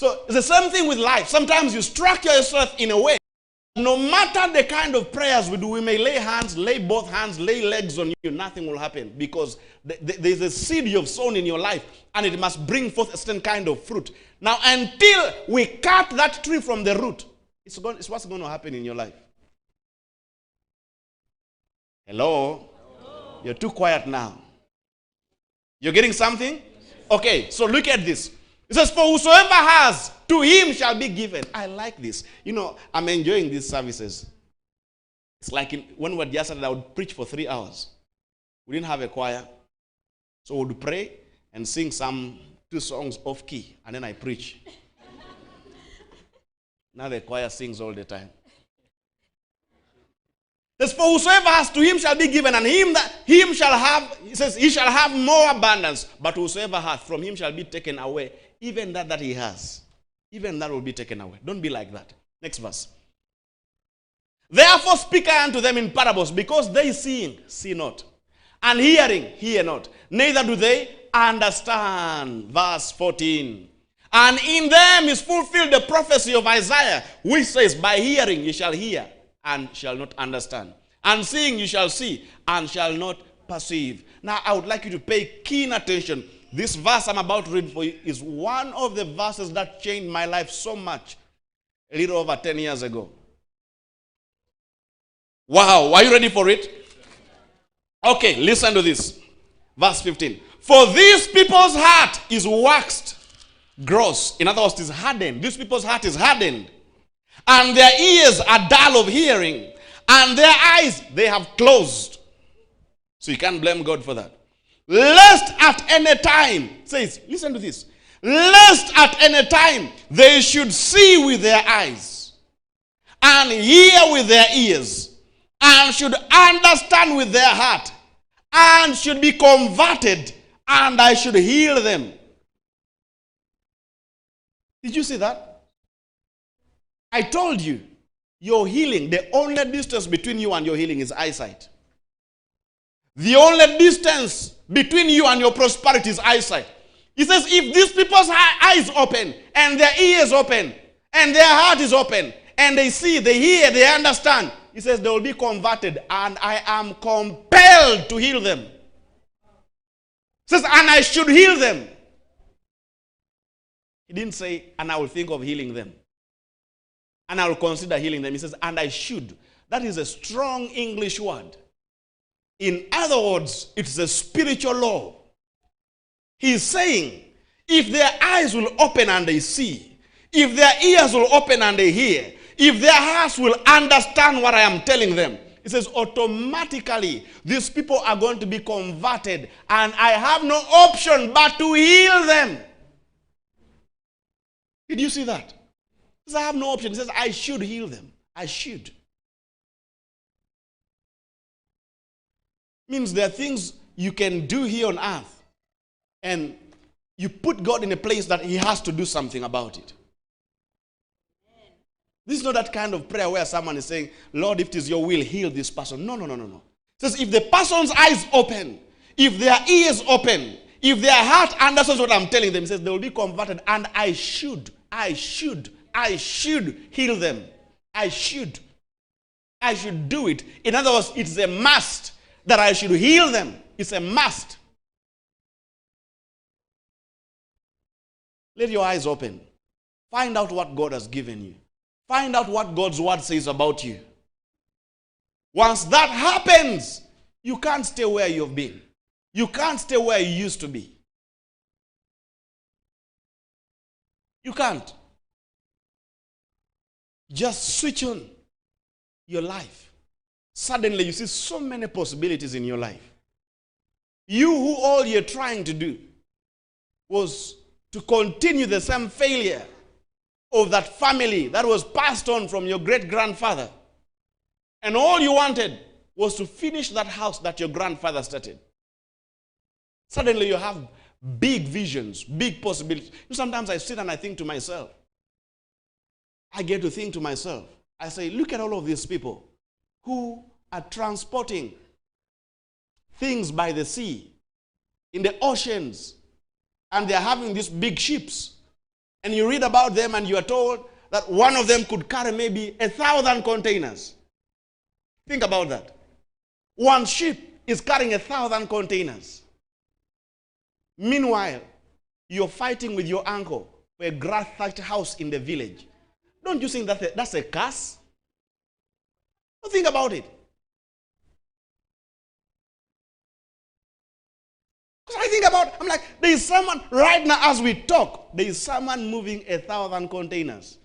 So it's the same thing with life. Sometimes you structure yourself in a way. No matter the kind of prayers we do, we may lay hands, lay both hands, lay legs on you, nothing will happen because there's a seed you've sown in your life and it must bring forth a certain kind of fruit. Now, until we cut that tree from the root, it's what's going to happen in your life. Hello? You're too quiet now. You're getting something? Okay, so look at this. It says, for whosoever has, to him shall be given. I like this. You know, I'm enjoying these services. It's like when we were just started, I would preach for 3 hours. We didn't have a choir. So we would pray and sing some 2 songs off key. And then I preach. Now the choir sings all the time. It says, for whosoever has, to him shall be given. And him shall have, he says, he shall have more abundance. But whosoever hath, from him shall be taken away. Even that he has. Even that will be taken away. Don't be like that. Next verse. Therefore speak I unto them in parables, because they seeing, see not, and hearing, hear not, neither do they understand. Verse 14. And in them is fulfilled the prophecy of Isaiah, which says, by hearing you shall hear, and shall not understand. And seeing you shall see, and shall not perceive. Now I would like you to pay keen attention. This verse I'm about to read for you is one of the verses that changed my life so much a little over 10 years ago. Wow, are you ready for it? Okay, listen to this. Verse 15. For these people's heart is waxed gross. In other words, it is hardened. These people's heart is hardened. And their ears are dull of hearing. And their eyes they have closed. So you can't blame God for that. Lest at any time, says, listen to this. Lest at any time they should see with their eyes, and hear with their ears, and should understand with their heart, and should be converted, and I should heal them. Did you see that? I told you, your healing, the only distance between you and your healing is eyesight. The only distance between you and your prosperity is eyesight. He says, if these people's eyes open, and their ears open, and their heart is open, and they see, they hear, they understand, he says they will be converted, and I am compelled to heal them. He says, and I should heal them. He didn't say, and I will think of healing them. And I will consider healing them. He says, and I should. That is a strong English word. In other words, it's a spiritual law. He's saying, if their eyes will open and they see, if their ears will open and they hear, if their hearts will understand what I am telling them, he says automatically these people are going to be converted, and I have no option but to heal them. Did you see that? He says, I have no option. He says, I should heal them. I should. Means there are things you can do here on earth, and you put God in a place that he has to do something about it. This is not that kind of prayer where someone is saying, Lord, if it is your will, heal this person. No. It says, if the person's eyes open, if their ears open, if their heart understands what I'm telling them, it says they will be converted, and I should heal them. I should do it. In other words, it's a must that I should heal them. It's a must. Let your eyes open. Find out what God has given you. Find out what God's word says about you. Once that happens, you can't stay where you've been. You can't stay where you used to be. You can't. Just switch on your life. Suddenly you see so many possibilities in your life. You who all you're trying to do was to continue the same failure of that family that was passed on from your great-grandfather. And all you wanted was to finish that house that your grandfather started. Suddenly you have big visions, big possibilities. Sometimes I sit and I think to myself, I get to think to myself, I say, look at all of these people who are transporting things by the sea, in the oceans, and they're having these big ships. And you read about them and you are told that one of them could carry maybe 1,000 containers. Think about that. One ship is carrying 1,000 containers. Meanwhile, you're fighting with your uncle for a grass-thatched house in the village. Don't you think that's a curse? Don't think about it. Because I think about, I'm like, there is someone, right now as we talk, there is someone moving 1,000 containers.